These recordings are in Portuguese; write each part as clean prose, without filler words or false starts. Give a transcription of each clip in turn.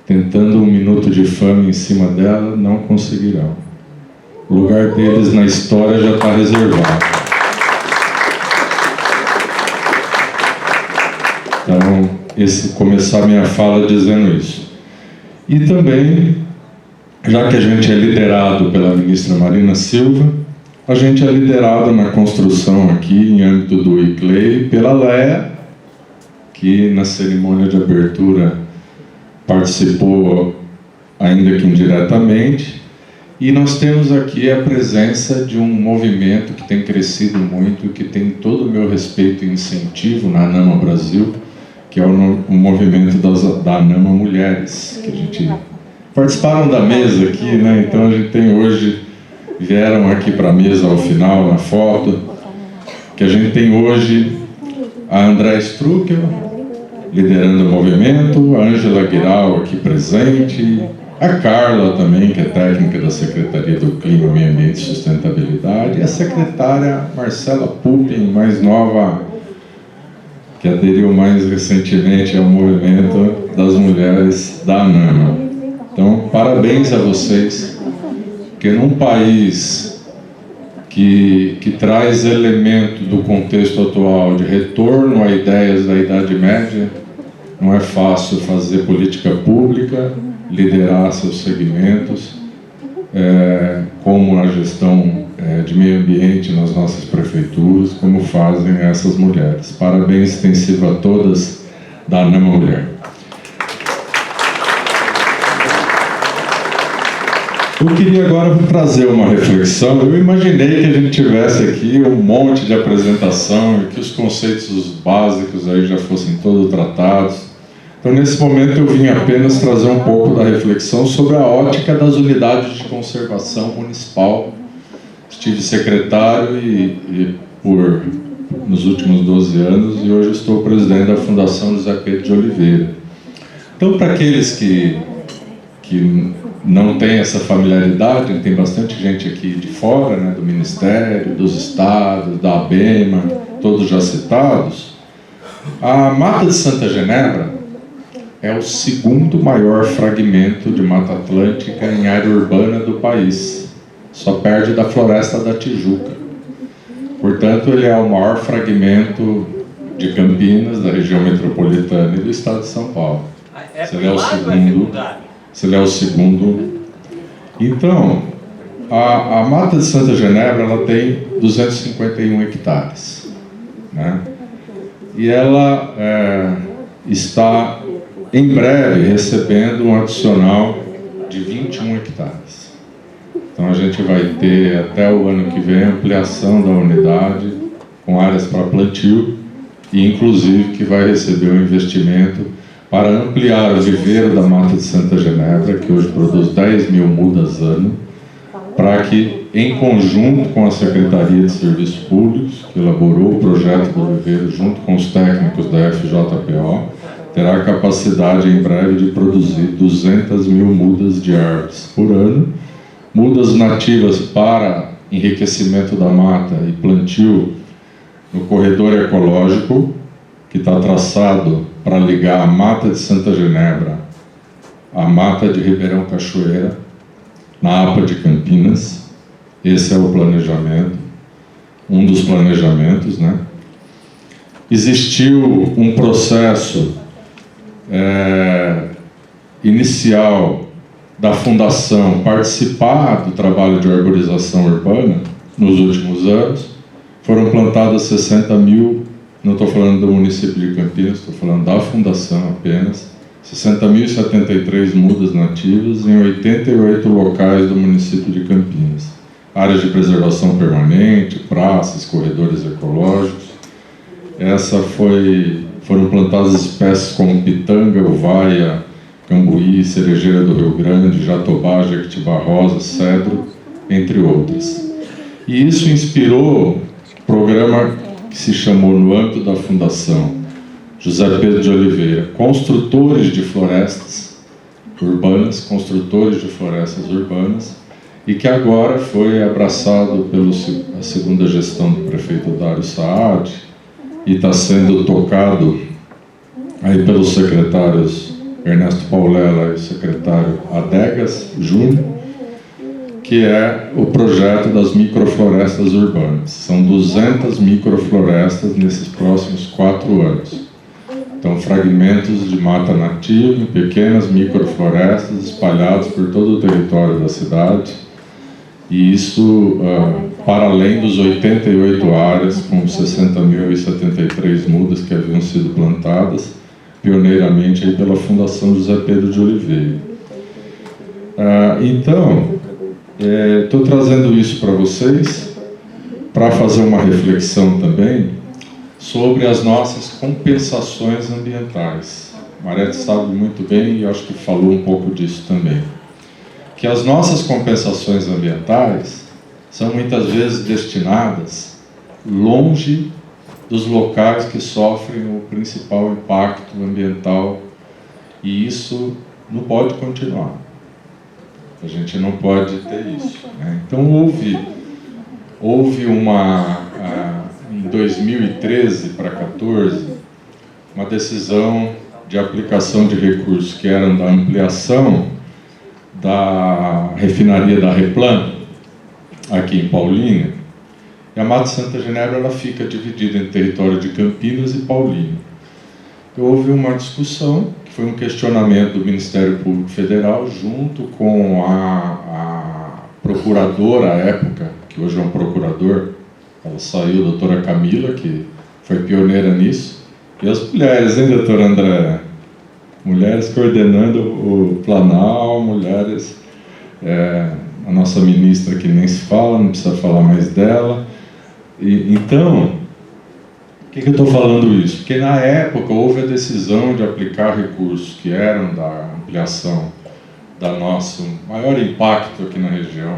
tentando um minuto de fama em cima dela, não conseguirão. O lugar deles na história já está reservado. Então, começar minha fala dizendo isso. E também, já que a gente é liderado pela ministra Marina Silva, a gente é liderado na construção aqui, em âmbito do ICLEI, pela Léa, que na cerimônia de abertura participou, ainda que indiretamente, e nós temos aqui a presença de um movimento que tem crescido muito, que tem todo o meu respeito e incentivo na ANAMA Brasil, que é o movimento da ANAMA Mulheres, que a gente participaram da mesa aqui, né? Então a gente tem hoje, vieram aqui para a mesa ao final, na foto, que a gente tem hoje a Andréa Struckel, liderando o movimento, a Ângela Guiral aqui presente, a Carla também, que é técnica da Secretaria do Clima, Meio Ambiente e Sustentabilidade, e a secretária Marcela Pupin, mais nova, que aderiu mais recentemente ao movimento das mulheres da ANAMA. Então, parabéns a vocês, porque num país que traz elemento do contexto atual de retorno a ideias da Idade Média, não é fácil fazer política pública, liderar seus segmentos, como a gestão de meio ambiente nas nossas prefeituras, como fazem essas mulheres. Parabéns extensivo a todas da ANAMA Mulher. Eu queria agora trazer uma reflexão. Eu imaginei que a gente tivesse aqui um monte de apresentação e que os conceitos básicos aí já fossem todos tratados. Então, nesse momento, eu vim apenas trazer um pouco da reflexão sobre a ótica das unidades de conservação municipal. Estive secretário nos últimos 12 anos e hoje estou presidente da Fundação José Pedro de Oliveira. Então, para aqueles que não têm essa familiaridade, tem bastante gente aqui de fora, né, do Ministério, dos Estados, da ABEMA, todos já citados. A Mata de Santa Genebra é o segundo maior fragmento de Mata Atlântica em área urbana do país. Só perde da Floresta da Tijuca. Portanto, ele é o maior fragmento de Campinas, da região metropolitana e do estado de São Paulo. Se ele é o segundo. Então, a Mata de Santa Genebra ela tem 251 hectares. Né? E ela está, em breve, recebendo um adicional de 21 hectares. Então, a gente vai ter, até o ano que vem, ampliação da unidade com áreas para plantio e, inclusive, que vai receber um investimento para ampliar o viveiro da Mata de Santa Genebra, que hoje produz 10 mil mudas ano, para que, em conjunto com a Secretaria de Serviços Públicos, que elaborou o projeto do viveiro junto com os técnicos da FJPO, terá a capacidade, em breve, de produzir 200 mil mudas de árvores por ano, mudas nativas para enriquecimento da mata e plantio no corredor ecológico, que está traçado para ligar a Mata de Santa Genebra à Mata de Ribeirão Cachoeira, na APA de Campinas. Esse é o planejamento, um dos planejamentos, né? Existiu um processo inicial da Fundação participar do trabalho de arborização urbana nos últimos anos. Foram plantadas 60 mil, não estou falando do município de Campinas, estou falando da Fundação apenas, 60.073 mudas nativas em 88 locais do município de Campinas. Áreas de preservação permanente, praças, corredores ecológicos. Foram plantadas espécies como pitanga, uvaia, cambuí, cerejeira do Rio Grande, jatobá, jequitibá rosa, cedro, entre outras. E isso inspirou um programa que se chamou, no âmbito da Fundação José Pedro de Oliveira, Construtores de Florestas Urbanas, Construtores de Florestas Urbanas, e que agora foi abraçado pela segunda gestão do prefeito Dário Saad e está sendo tocado aí pelos secretários Ernesto Paulela e o secretário Adegas Júnior, que é o projeto das microflorestas urbanas. São 200 microflorestas nesses próximos 4 anos. Então, fragmentos de mata nativa em pequenas microflorestas espalhados por todo o território da cidade, e isso para além dos 88 áreas com 60.073 mudas que haviam sido plantadas, pioneiramente aí pela Fundação José Pedro de Oliveira. Então, estou trazendo isso para vocês, para fazer uma reflexão também sobre as nossas compensações ambientais. Marete sabe muito bem, e acho que falou um pouco disso também, que as nossas compensações ambientais são muitas vezes destinadas longe dos locais que sofrem o principal impacto ambiental, e isso não pode continuar. A gente não pode ter isso, né? Então houve em 2013 para 2014, uma decisão de aplicação de recursos que eram da ampliação da refinaria da Replan, aqui em Paulínia. E a Mata Santa Genebra ela fica dividida em território de Campinas e Paulínia. Houve uma discussão, que foi um questionamento do Ministério Público Federal, junto com a procuradora à época, que hoje é um procurador, ela saiu, a doutora Camila, que foi pioneira nisso, e as mulheres, hein, doutora André? Mulheres coordenando o Planal, mulheres, a nossa ministra que nem se fala, não precisa falar mais dela. Então, por que eu estou falando isso? Porque na época houve a decisão de aplicar recursos que eram da ampliação da nosso maior impacto aqui na região,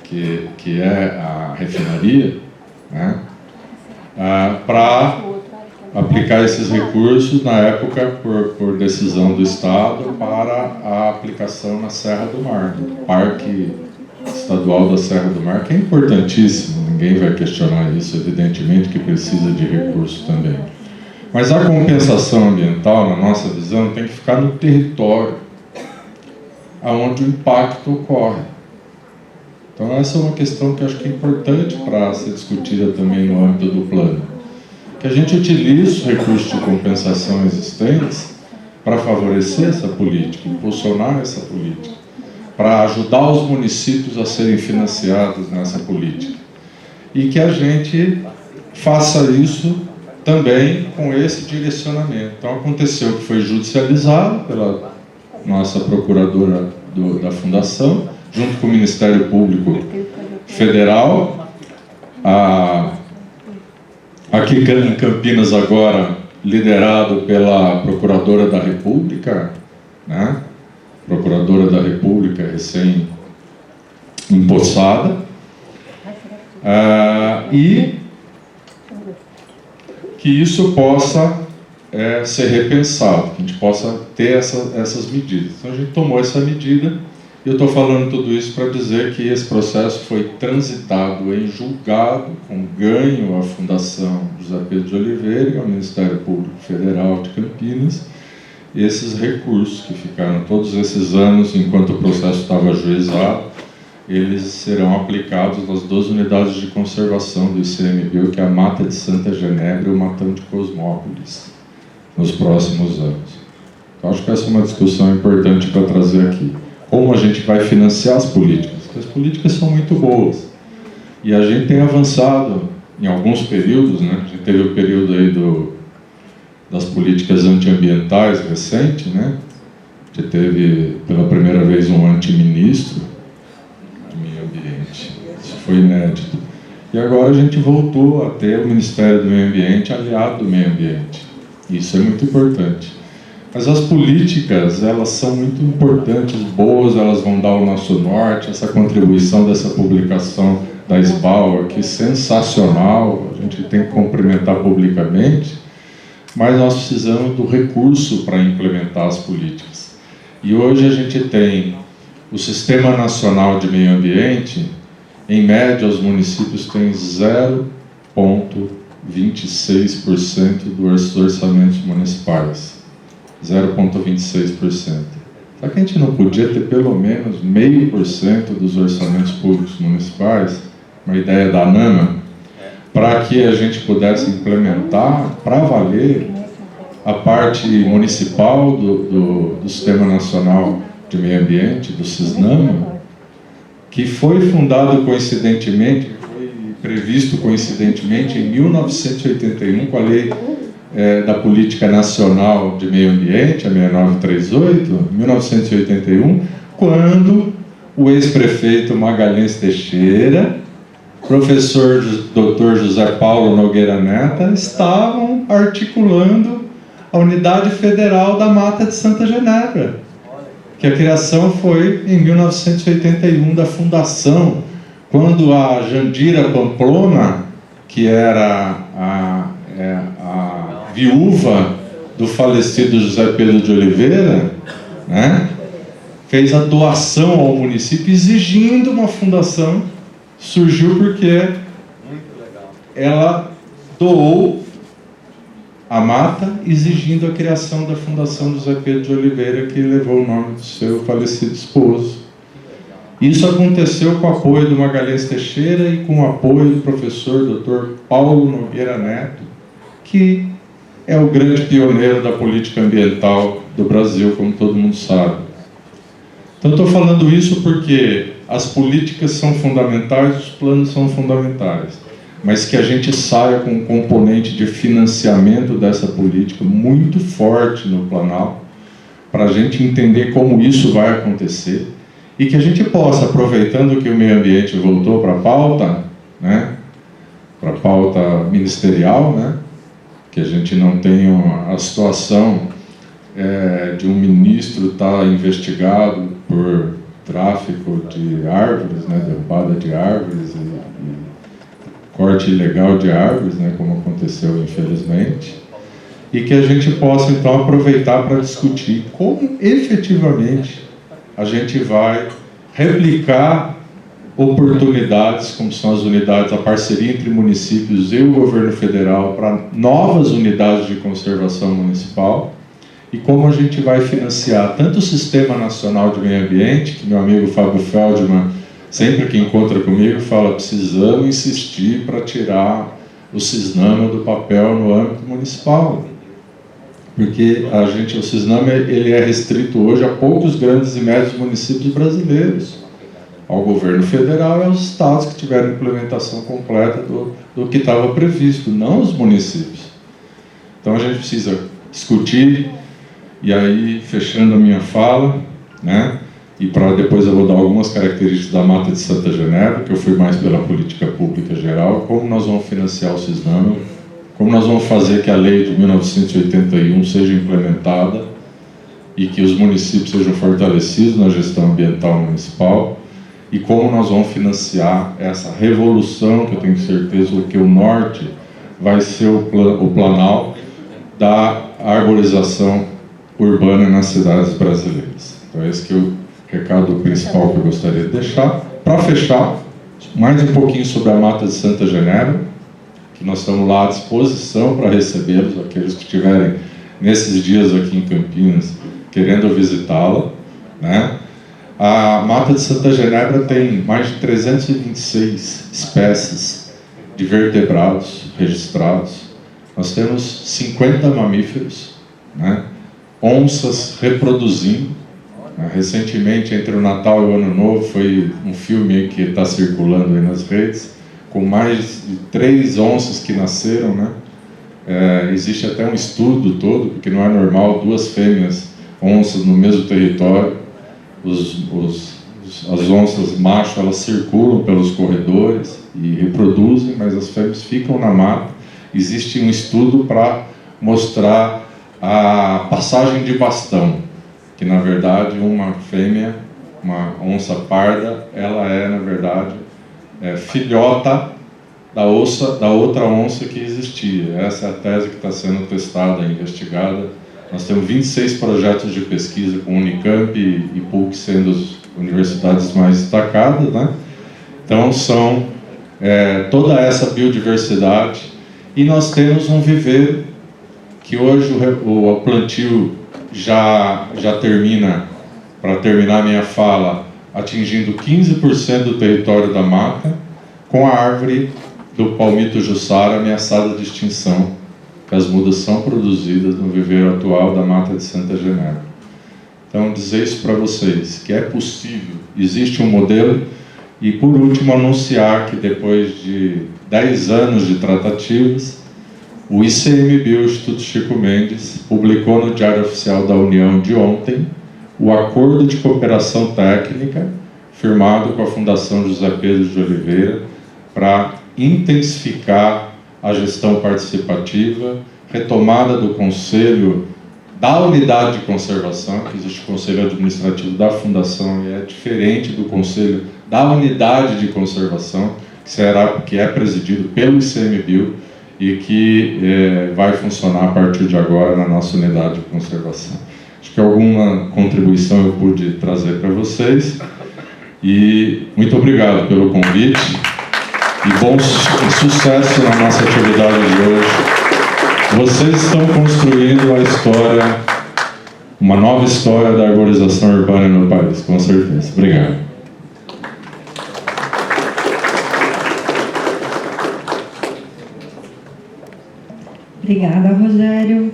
que é a refinaria, né, para aplicar esses recursos, na época, por decisão do Estado, para a aplicação na Serra do Mar, no Parque Estadual da Serra do Mar, que é importantíssimo, ninguém vai questionar isso, evidentemente que precisa de recursos também. Mas a compensação ambiental, na nossa visão, tem que ficar no território onde o impacto ocorre. Então essa é uma questão que acho que é importante para ser discutida também no âmbito do plano. Que a gente utilize os recursos de compensação existentes para favorecer essa política, impulsionar essa política, para ajudar os municípios a serem financiados nessa política. E que a gente faça isso também com esse direcionamento. Então aconteceu que foi judicializado pela nossa procuradora da Fundação, junto com o Ministério Público Federal, aqui em Campinas agora liderado pela Procuradora da República, né? Procuradora da República recém-empossada, e que isso possa ser repensado, que a gente possa ter essas medidas. Então a gente tomou essa medida, e eu estou falando tudo isso para dizer que esse processo foi transitado em julgado, com ganho à Fundação José Pedro de Oliveira e ao Ministério Público Federal de Campinas. E esses recursos que ficaram todos esses anos, enquanto o processo estava ajuizado, eles serão aplicados nas 2 unidades de conservação do ICMBio, que é a Mata de Santa Genebra e o Matão de Cosmópolis, nos próximos anos. Então, acho que essa é uma discussão importante para trazer aqui. Como a gente vai financiar as políticas? Porque as políticas são muito boas. E a gente tem avançado em alguns períodos, né? A gente teve o período aí das políticas antiambientais recente, né? A gente teve pela primeira vez um antiministro do meio ambiente. Isso foi inédito. E agora a gente voltou a ter o Ministério do Meio Ambiente aliado do meio ambiente. Isso é muito importante. Mas as políticas, elas são muito importantes, boas, elas vão dar o nosso norte, essa contribuição dessa publicação da SBAU aqui, sensacional, a gente tem que cumprimentar publicamente, mas nós precisamos do recurso para implementar as políticas. E hoje a gente tem o Sistema Nacional de Meio Ambiente, em média os municípios têm 0,26% dos orçamentos municipais. 0,26%. Será que a gente não podia ter pelo menos 0,5% dos orçamentos públicos municipais, uma ideia da ANAMA, para que a gente pudesse implementar, para valer, a parte municipal do Sistema Nacional de Meio Ambiente, do SISNAMA, que foi fundado coincidentemente, foi previsto coincidentemente em 1981 com a Lei da Política Nacional de Meio Ambiente, a 6938, 1981, quando o ex-prefeito Magalhães Teixeira, professor Dr. José Paulo Nogueira Neto, estavam articulando a Unidade Federal da Mata de Santa Genebra, que a criação foi em 1981 da fundação, quando a Jandira Pamplona, que era a viúva do falecido José Pedro de Oliveira, né, fez a doação ao município exigindo uma fundação. Surgiu porque ela doou a mata, exigindo a criação da Fundação José Pedro de Oliveira, que levou o nome do seu falecido esposo. Isso aconteceu com o apoio do Magalhães Teixeira e com o apoio do professor Dr. Paulo Nogueira Neto, que é o grande pioneiro da política ambiental do Brasil, como todo mundo sabe. Então, estou falando isso porque as políticas são fundamentais, os planos são fundamentais, mas que a gente saia com um componente de financiamento dessa política muito forte no Planalto, para a gente entender como isso vai acontecer, e que a gente possa, aproveitando que o meio ambiente voltou para a pauta, né, para a pauta ministerial, né, que a gente não tenha a situação de um ministro estar investigado por tráfico de árvores, né, derrubada de árvores e corte ilegal de árvores, né, como aconteceu infelizmente, e que a gente possa então aproveitar para discutir como efetivamente a gente vai replicar oportunidades, como são as unidades, a parceria entre municípios e o governo federal para novas unidades de conservação municipal, e como a gente vai financiar tanto o Sistema Nacional de Meio Ambiente, que meu amigo Fábio Feldman, sempre que encontra comigo, fala: precisamos insistir para tirar o SISNAMA do papel no âmbito municipal, porque o SISNAMA ele é restrito hoje a poucos grandes e médios municípios brasileiros, ao governo federal e aos estados que tiveram implementação completa do que estava previsto, não os municípios. Então a gente precisa discutir, e aí, fechando a minha fala, né, e para depois eu vou dar algumas características da Mata de Santa Genebra, que eu fui mais pela política pública geral, como nós vamos financiar o SISNAMA, como nós vamos fazer que a lei de 1981 seja implementada e que os municípios sejam fortalecidos na gestão ambiental municipal, e como nós vamos financiar essa revolução, que eu tenho certeza que o norte vai ser o Planalto da arborização urbana nas cidades brasileiras. Então esse que é o recado principal que eu gostaria de deixar. Para fechar, mais um pouquinho sobre a Mata de Santa Genebra, que nós estamos lá à disposição para recebê-los, aqueles que estiverem nesses dias aqui em Campinas querendo visitá-la, né? A Mata de Santa Genebra tem mais de 326 espécies de vertebrados registrados. Nós temos 50 mamíferos, né? Onças reproduzindo. Recentemente, entre o Natal e o Ano Novo, foi um filme que está circulando aí nas redes, com mais de 3 onças que nasceram, né? Existe até um estudo todo, porque não é normal 2 fêmeas onças no mesmo território. As onças macho, elas circulam pelos corredores e reproduzem, mas as fêmeas ficam na mata. Existe um estudo para mostrar a passagem de bastão, que na verdade uma fêmea, uma onça parda, ela é na verdade filhota da outra onça que existia. Essa é a tese que está sendo testada e investigada. Nós temos 26 projetos de pesquisa com Unicamp e PUC sendo as universidades mais destacadas, né? Então são toda essa biodiversidade, e nós temos um viveiro que hoje o plantio já termina, para terminar minha fala, atingindo 15% do território da mata, com a árvore do palmito jussara ameaçada de extinção, que as mudas são produzidas no viveiro atual da Mata de Santa Genebra. Então, dizer isso para vocês, que é possível, existe um modelo, e por último anunciar que depois de 10 anos de tratativas, o ICMBio, o Instituto Chico Mendes, publicou no Diário Oficial da União de ontem o Acordo de Cooperação Técnica, firmado com a Fundação José Pedro de Oliveira, para intensificar a gestão participativa, retomada do Conselho da Unidade de Conservação, que existe o Conselho Administrativo da Fundação e é diferente do Conselho da Unidade de Conservação, que é presidido pelo ICMBio e que vai funcionar a partir de agora na nossa Unidade de Conservação. Acho que alguma contribuição eu pude trazer para vocês e muito obrigado pelo convite e bom sucesso na nossa atividade de hoje. Vocês estão construindo a história, uma nova história da arborização urbana no país, com certeza. Obrigado. Obrigada, Rogério.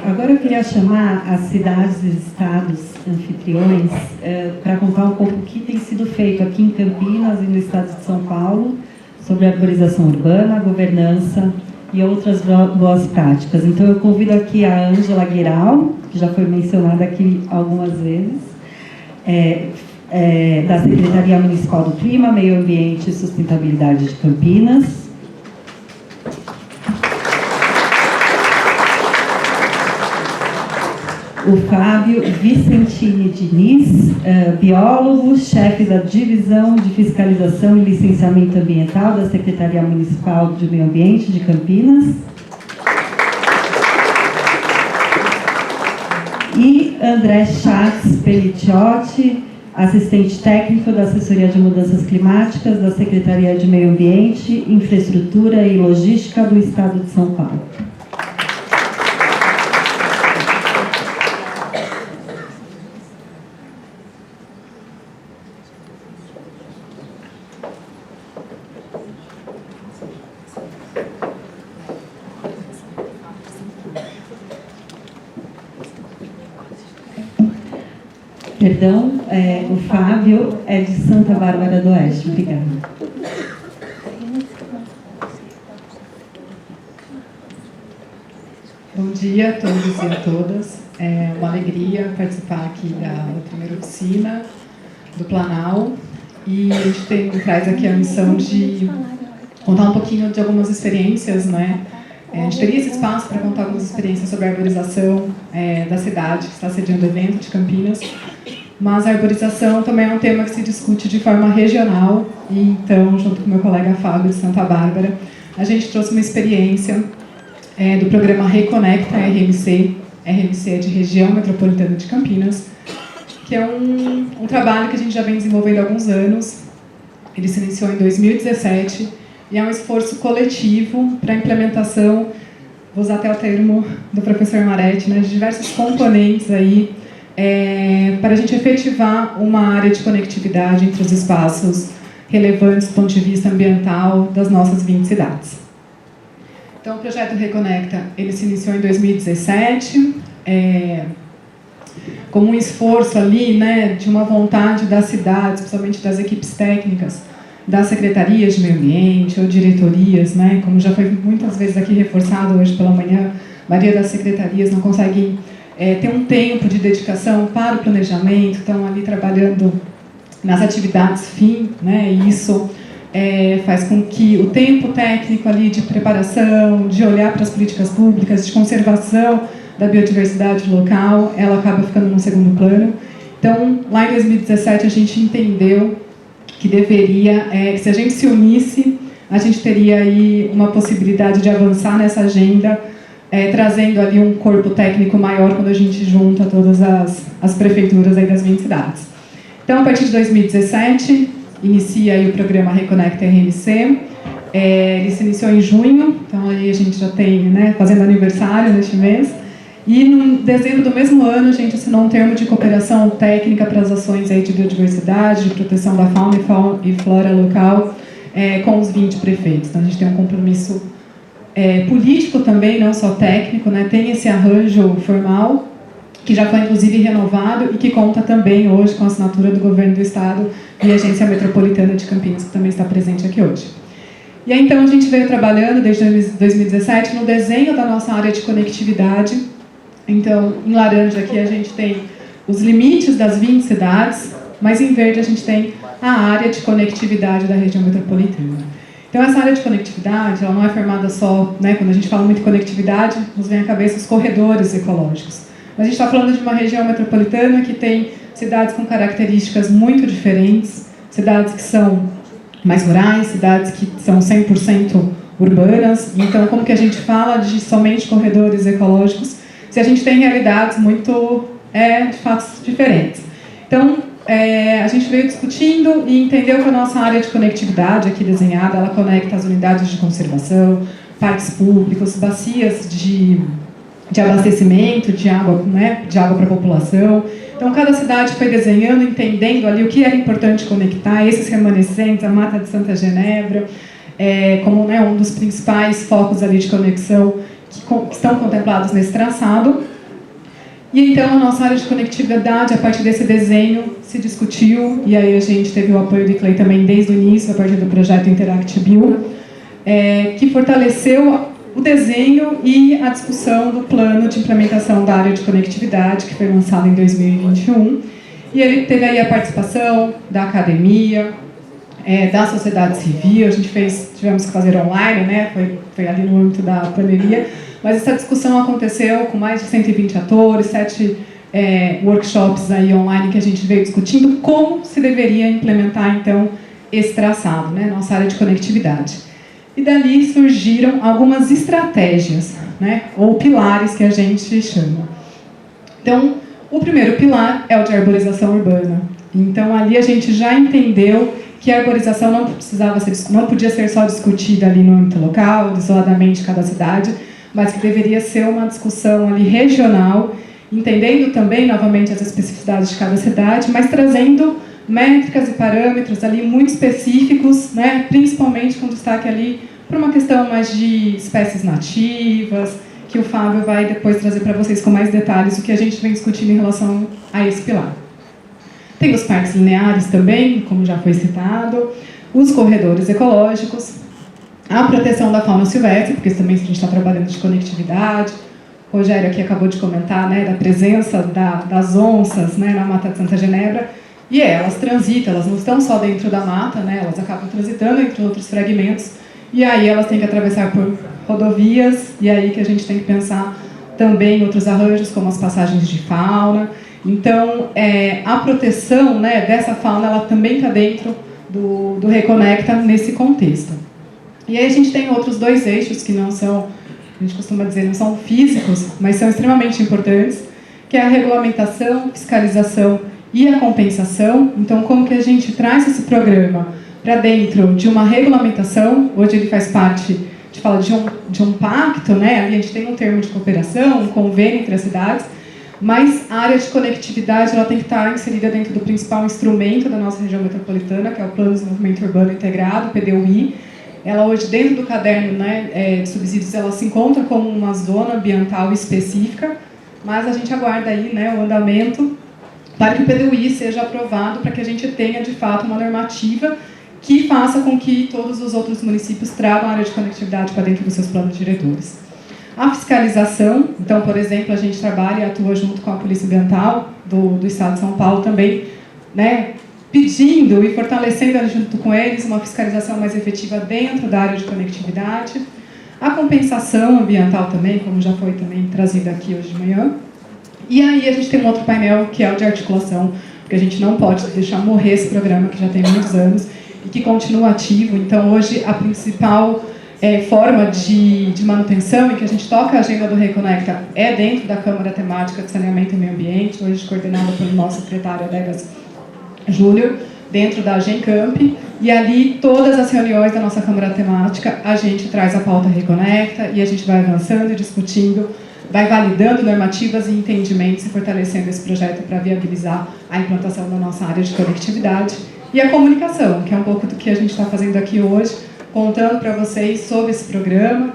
Agora eu queria chamar as cidades e estados anfitriões para contar um pouco o que tem sido feito aqui em Campinas e no estado de São Paulo sobre a arborização urbana, a governança e outras boas práticas. Então eu convido aqui a Ângela Guiral, que já foi mencionada aqui algumas vezes, da Secretaria Municipal do Clima, Meio Ambiente e Sustentabilidade de Campinas. O Fábio Vicentini Diniz, biólogo, chefe da Divisão de Fiscalização e Licenciamento Ambiental da Secretaria Municipal de Meio Ambiente de Campinas. E André Schatz Pelliciotti, assistente técnico da Assessoria de Mudanças Climáticas da Secretaria de Meio Ambiente, Infraestrutura e Logística do Estado de São Paulo. Perdão, o Fábio é de Santa Bárbara do Oeste. Obrigada. Bom dia a todos e a todas. É uma alegria participar aqui da primeira oficina do Planal. E a gente traz aqui a missão de contar um pouquinho de algumas experiências, né? A gente teria esse espaço para contar algumas experiências sobre a arborização da cidade, que está sediando o evento de Campinas. Mas a arborização também é um tema que se discute de forma regional. E então, junto com meu colega Fábio de Santa Bárbara, a gente trouxe uma experiência do programa Reconecta RMC. RMC é de Região Metropolitana de Campinas, que é um trabalho que a gente já vem desenvolvendo há alguns anos. Ele se iniciou em 2017 e é um esforço coletivo para a implementação, vou usar até o termo do professor Maretti, né, de diversos componentes aí, para a gente efetivar uma área de conectividade entre os espaços relevantes do ponto de vista ambiental das nossas 20 cidades. Então, o projeto Reconecta, ele se iniciou em 2017, como um esforço ali, né, de uma vontade das cidades, principalmente das equipes técnicas, das secretarias de meio ambiente ou diretorias, né, como já foi muitas vezes aqui reforçado hoje pela manhã, a maioria das secretarias não consegue ter um tempo de dedicação para o planejamento, estão ali trabalhando nas atividades fim, né, e isso faz com que o tempo técnico ali de preparação, de olhar para as políticas públicas, de conservação da biodiversidade local, ela acaba ficando no segundo plano. Então, lá em 2017, a gente entendeu que deveria, que se a gente se unisse, a gente teria aí uma possibilidade de avançar nessa agenda, trazendo ali um corpo técnico maior quando a gente junta todas as prefeituras aí das 20 cidades. Então, a partir de 2017, inicia aí o programa Reconecta RMC. Ele se iniciou em junho, então aí a gente já tem, né, fazendo aniversário neste mês. E em dezembro do mesmo ano, a gente assinou um termo de cooperação técnica para as ações aí de biodiversidade, de proteção da fauna e flora local, com os 20 prefeitos. Então, a gente tem um compromisso político também, não só técnico, né? Tem esse arranjo formal, que já foi inclusive renovado e que conta também hoje com a assinatura do Governo do Estado e a Agência Metropolitana de Campinas, que também está presente aqui hoje. E aí, então, a gente veio trabalhando desde 2017 no desenho da nossa área de conectividade. Então, em laranja aqui a gente tem os limites das 20 cidades, mas em verde a gente tem a área de conectividade da região metropolitana. Então, essa área de conectividade, ela não é formada só, né, quando a gente fala muito de conectividade, nos vem à cabeça os corredores ecológicos. Mas a gente está falando de uma região metropolitana que tem cidades com características muito diferentes, cidades que são mais rurais, cidades que são 100% urbanas. Então, como que a gente fala de somente corredores ecológicos se a gente tem realidades muito, de fato, diferentes? Então, a gente veio discutindo e entendeu que a nossa área de conectividade aqui desenhada, ela conecta as unidades de conservação, parques públicos, bacias de abastecimento de água, né, de água para a população. Então, cada cidade foi desenhando, entendendo ali o que era importante conectar, esses remanescentes, a Mata de Santa Genebra, como, né, um dos principais focos ali de conexão que estão contemplados nesse traçado. E então a nossa área de conectividade, a partir desse desenho, se discutiu, e aí a gente teve o apoio do ICLEI também desde o início, a partir do projeto Interact Bill, que fortaleceu o desenho e a discussão do plano de implementação da área de conectividade, que foi lançado em 2021. E ele teve aí a participação da academia, da sociedade civil. A gente tivemos que fazer online, né? Foi ali no âmbito da pandemia, mas essa discussão aconteceu com mais de 120 atores, 7 workshops aí online que a gente veio discutindo como se deveria implementar, então, esse traçado, né? Nossa área de conectividade. E dali surgiram algumas estratégias, né? Ou pilares que a gente chama. Então, o primeiro pilar é o de arborização urbana. Então, ali a gente já entendeu que a arborização não podia ser só discutida ali no âmbito local, isoladamente de cada cidade, mas que deveria ser uma discussão ali regional, entendendo também, novamente, as especificidades de cada cidade, mas trazendo métricas e parâmetros ali muito específicos, né, principalmente com destaque ali para uma questão mais de espécies nativas, que o Fábio vai depois trazer para vocês com mais detalhes o que a gente vem discutindo em relação a esse pilar. Tem os parques lineares também, como já foi citado, os corredores ecológicos, a proteção da fauna silvestre, porque também a gente está trabalhando de conectividade. O Rogério aqui acabou de comentar, né, da presença das onças, né, na Mata de Santa Genebra, e elas transitam, elas não estão só dentro da mata, né, elas acabam transitando entre outros fragmentos, e aí elas têm que atravessar por rodovias, e aí que a gente tem que pensar também em outros arranjos, como as passagens de fauna. Então, a proteção, né, dessa fauna, ela também está dentro do Reconecta nesse contexto. E aí a gente tem outros 2 eixos que não são, a gente costuma dizer, não são físicos, mas são extremamente importantes, que é a regulamentação, fiscalização e a compensação. Então, como que a gente traz esse programa para dentro de uma regulamentação? Hoje ele faz parte, a gente fala de um pacto, né? A gente tem um termo de cooperação, um convênio entre as cidades, mas a área de conectividade ela tem que estar inserida dentro do principal instrumento da nossa região metropolitana, que é o Plano de Desenvolvimento Urbano Integrado, PDUI. Ela hoje, dentro do caderno, né, de subsídios, ela se encontra como uma zona ambiental específica, mas a gente aguarda aí, né, o andamento para que o PDUI seja aprovado, para que a gente tenha, de fato, uma normativa que faça com que todos os outros municípios tragam a área de conectividade para dentro dos seus planos diretores. A fiscalização, então, por exemplo, a gente trabalha e atua junto com a Polícia Ambiental do Estado de São Paulo também, né, pedindo e fortalecendo junto com eles uma fiscalização mais efetiva dentro da área de conectividade. A compensação ambiental também, como já foi também trazida aqui hoje de manhã. E aí a gente tem um outro painel que é o de articulação, porque a gente não pode deixar morrer esse programa que já tem muitos anos e que continua ativo. Então, hoje, a principal forma de manutenção em que a gente toca a agenda do Reconecta é dentro da Câmara Temática de Saneamento e Meio Ambiente, hoje coordenada pelo nosso secretário Adegas Júnior, dentro da Gencamp, e ali todas as reuniões da nossa Câmara Temática a gente traz a pauta Reconecta e a gente vai avançando e discutindo vai validando normativas e entendimentos e fortalecendo esse projeto para viabilizar a implantação da nossa área de conectividade. E a comunicação, que é um pouco do que a gente está fazendo aqui hoje, contando para vocês sobre esse programa.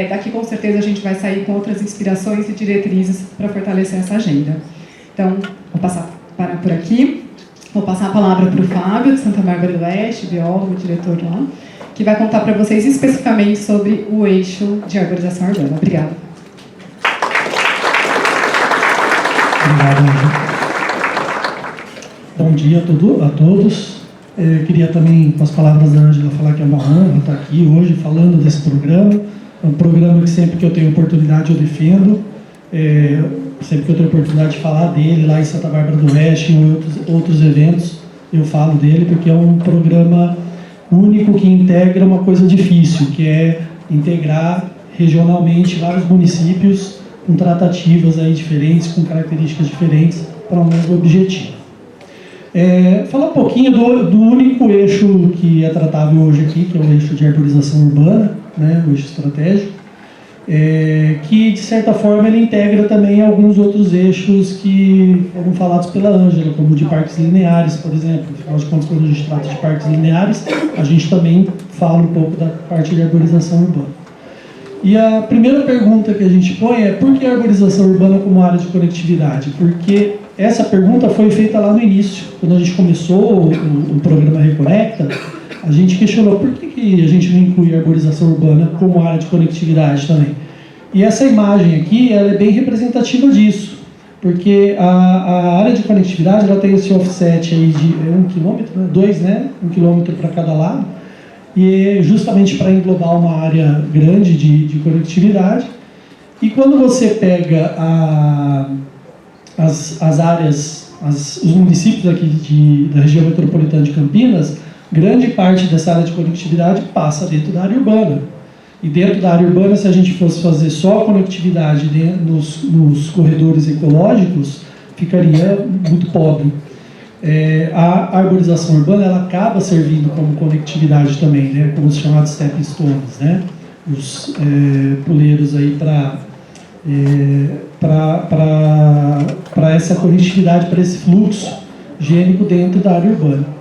Daqui, com certeza, a gente vai sair com outras inspirações e diretrizes para fortalecer essa agenda. Então, vou parar por aqui. Vou passar a palavra para o Fábio, de Santa Bárbara do Oeste, biólogo, diretor lá, que vai contar para vocês especificamente sobre o eixo de arborização urbana. Obrigada. Obrigado, Ângela. Bom dia a todos. Eu queria também, com as palavras da Ângela, falar que é uma honra estar aqui hoje falando desse programa. É um programa que sempre que eu tenho oportunidade eu defendo. Sempre que eu tenho oportunidade de falar dele lá em Santa Bárbara do Oeste, em outros eventos, eu falo dele, porque é um programa único que integra uma coisa difícil, que é integrar regionalmente vários municípios com tratativas aí diferentes, com características diferentes, para o mesmo objetivo. Falar um pouquinho do único eixo que é tratável hoje aqui, que é o eixo de arborização urbana, né, o eixo estratégico, que de certa forma ele integra também alguns outros eixos que foram falados pela Ângela, como o de parques lineares, por exemplo. Afinal de contas, quando a gente trata de parques lineares, a gente também fala um pouco da parte de arborização urbana. E a primeira pergunta que a gente põe é: por que a arborização urbana como área de conectividade? Porque essa pergunta foi feita lá no início, quando a gente começou o programa Reconecta. A gente questionou por que a gente não inclui a arborização urbana como área de conectividade também. E essa imagem aqui, ela é bem representativa disso, porque a área de conectividade, ela tem esse offset aí de 1 quilômetro, 2, né? 1 quilômetro para cada lado, e justamente para englobar uma área grande de conectividade. E quando você pega as áreas, os municípios aqui da região metropolitana de Campinas, grande parte dessa área de conectividade passa dentro da área urbana. E dentro da área urbana, se a gente fosse fazer só a conectividade nos corredores ecológicos, ficaria muito pobre. A arborização urbana, ela acaba servindo como conectividade também, né, como os chamados stepping stones, né, os puleiros aí para essa conectividade, para esse fluxo gênico dentro da área urbana.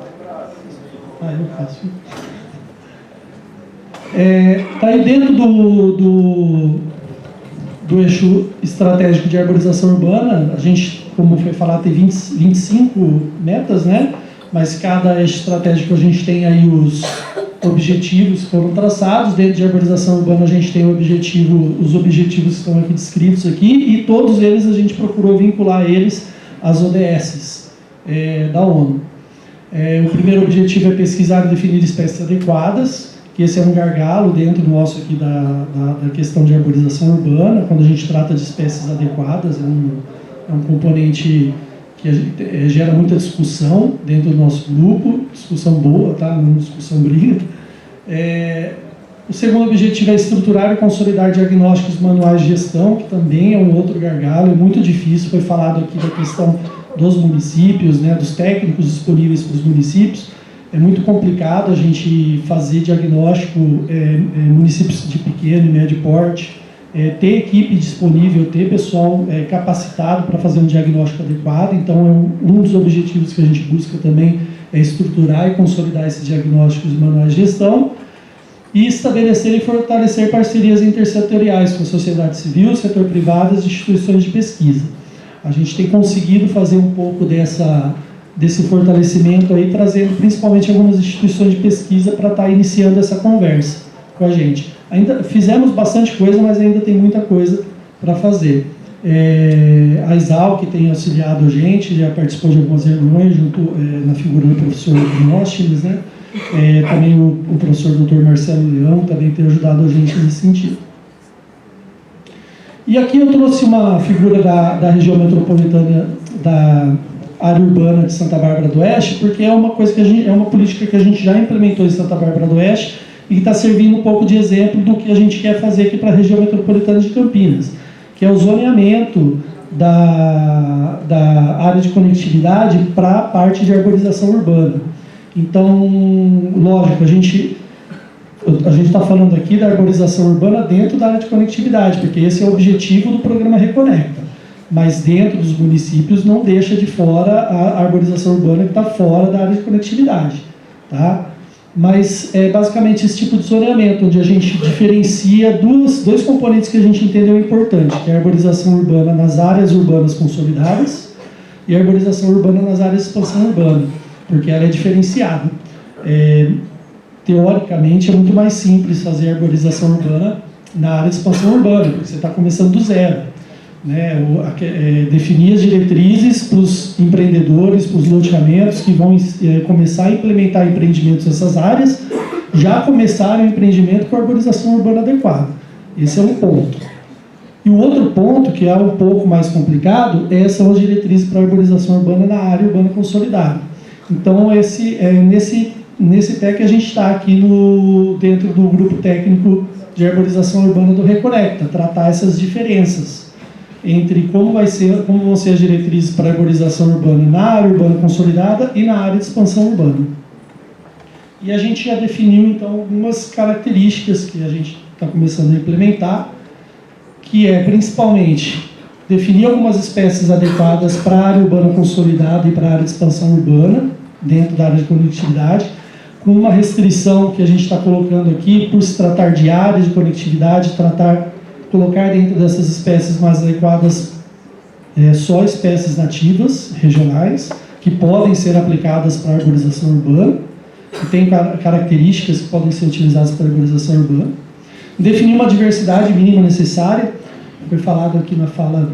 Eu faço. Tá aí dentro do eixo estratégico de arborização urbana. A gente, como foi falado, tem 25 metas, né? Mas cada eixo estratégico a gente tem aí os objetivos que foram traçados. Dentro de arborização urbana a gente tem os objetivos que estão aqui descritos aqui, e todos eles a gente procurou vincular eles às ODSs da ONU. O primeiro objetivo é pesquisar e definir espécies adequadas, que esse é um gargalo dentro nosso aqui da questão de arborização urbana. Quando a gente trata de espécies adequadas, é um componente que gera muita discussão dentro do nosso grupo, discussão boa, tá? Não discussão briga. O segundo objetivo é estruturar e consolidar diagnósticos manuais de gestão, que também é um outro gargalo, é muito difícil. Foi falado aqui da questão dos municípios, né, dos técnicos disponíveis para os municípios. É muito complicado a gente fazer diagnóstico municípios de pequeno e médio porte, ter equipe disponível, ter pessoal capacitado para fazer um diagnóstico adequado. Então, um dos objetivos que a gente busca também é estruturar e consolidar esses diagnósticos manuais de gestão e estabelecer e fortalecer parcerias intersetoriais com a sociedade civil, setor privado e as instituições de pesquisa. A gente tem conseguido fazer um pouco desse fortalecimento aí, trazendo principalmente algumas instituições de pesquisa para estar iniciando essa conversa com a gente. Ainda fizemos bastante coisa, mas ainda tem muita coisa para fazer. A Exalc tem auxiliado a gente, já participou de algumas reuniões junto na figura do professor Demóstenes, né? Também o professor Dr. Marcelo Leão também tem ajudado a gente nesse sentido. E aqui eu trouxe uma figura da região metropolitana, da área urbana de Santa Bárbara do Oeste, porque é uma coisa é uma política que a gente já implementou em Santa Bárbara do Oeste e que está servindo um pouco de exemplo do que a gente quer fazer aqui para a região metropolitana de Campinas, que é o zoneamento da área de conectividade para a parte de arborização urbana. Então, lógico, a gente a gente está falando aqui da arborização urbana dentro da área de conectividade, porque esse é o objetivo do programa Reconecta. Mas dentro dos municípios não deixa de fora a arborização urbana que está fora da área de conectividade. Tá? Mas é basicamente esse tipo de zoneamento, onde a gente diferencia dois componentes que a gente entendeu importante, que é a arborização urbana nas áreas urbanas consolidadas e a arborização urbana nas áreas de expansão urbana, porque ela é diferenciada. Teoricamente, é muito mais simples fazer arborização urbana na área de expansão urbana, porque você está começando do zero. Né? Definir as diretrizes para os empreendedores, para os loteamentos que vão começar a implementar empreendimentos nessas áreas, já começarem o empreendimento com a arborização urbana adequada. Esse é um ponto. E o outro ponto, que é um pouco mais complicado, são as diretrizes para a arborização urbana na área urbana consolidada. Então, nesse pé que a gente está aqui dentro do grupo técnico de arborização urbana do Reconecta, tratar essas diferenças entre como vão ser as diretrizes para a arborização urbana na área urbana consolidada e na área de expansão urbana. E a gente já definiu, então, algumas características que a gente está começando a implementar, que é, principalmente, definir algumas espécies adequadas para a área urbana consolidada e para a área de expansão urbana, dentro da área de conectividade, com uma restrição que a gente está colocando aqui, por se tratar de área de conectividade, colocar dentro dessas espécies mais adequadas só espécies nativas, regionais, que podem ser aplicadas para a arborização urbana, que têm características que podem ser utilizadas para a arborização urbana. Definir uma diversidade mínima necessária, foi falado aqui na fala,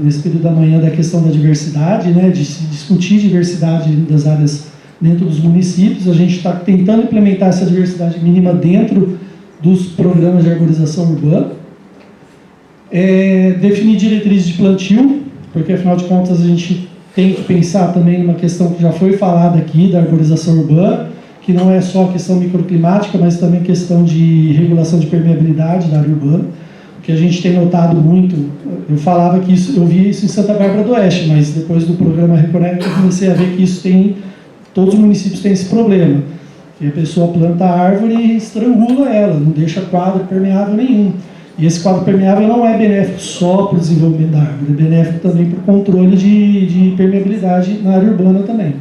nesse período da manhã, da questão da diversidade, né, de se discutir diversidade das áreas dentro dos municípios. A gente está tentando implementar essa diversidade mínima dentro dos programas de arborização urbana. Definir diretrizes de plantio, porque afinal de contas a gente tem que pensar também numa questão que já foi falada aqui, da arborização urbana, que não é só questão microclimática, mas também questão de regulação de permeabilidade da área urbana, que a gente tem notado muito. Eu falava que eu via isso em Santa Bárbara do Oeste, mas depois do programa Reconecta eu comecei a ver que todos os municípios têm esse problema. E a pessoa planta a árvore e estrangula ela, não deixa quadro permeável nenhum. E esse quadro permeável não é benéfico só para o desenvolvimento da árvore, é benéfico também para o controle de permeabilidade na área urbana também.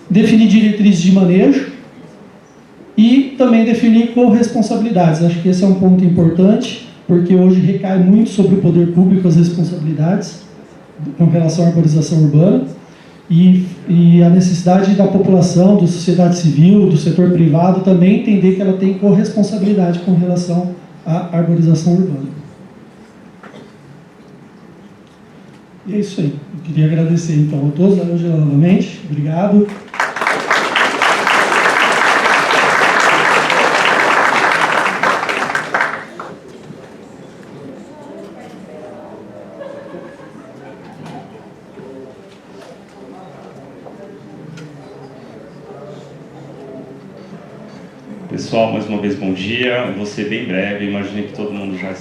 Definir diretrizes de manejo e também definir corresponsabilidades. Acho que esse é um ponto importante, porque hoje recai muito sobre o poder público as responsabilidades com relação à arborização urbana. E a necessidade da população, da sociedade civil, do setor privado também entender que ela tem corresponsabilidade com relação à arborização urbana. E é isso aí. Eu queria agradecer então a todos, Angela, novamente. Obrigado. Pessoal, mais uma vez bom dia. Eu vou ser bem breve, imagino que todo mundo já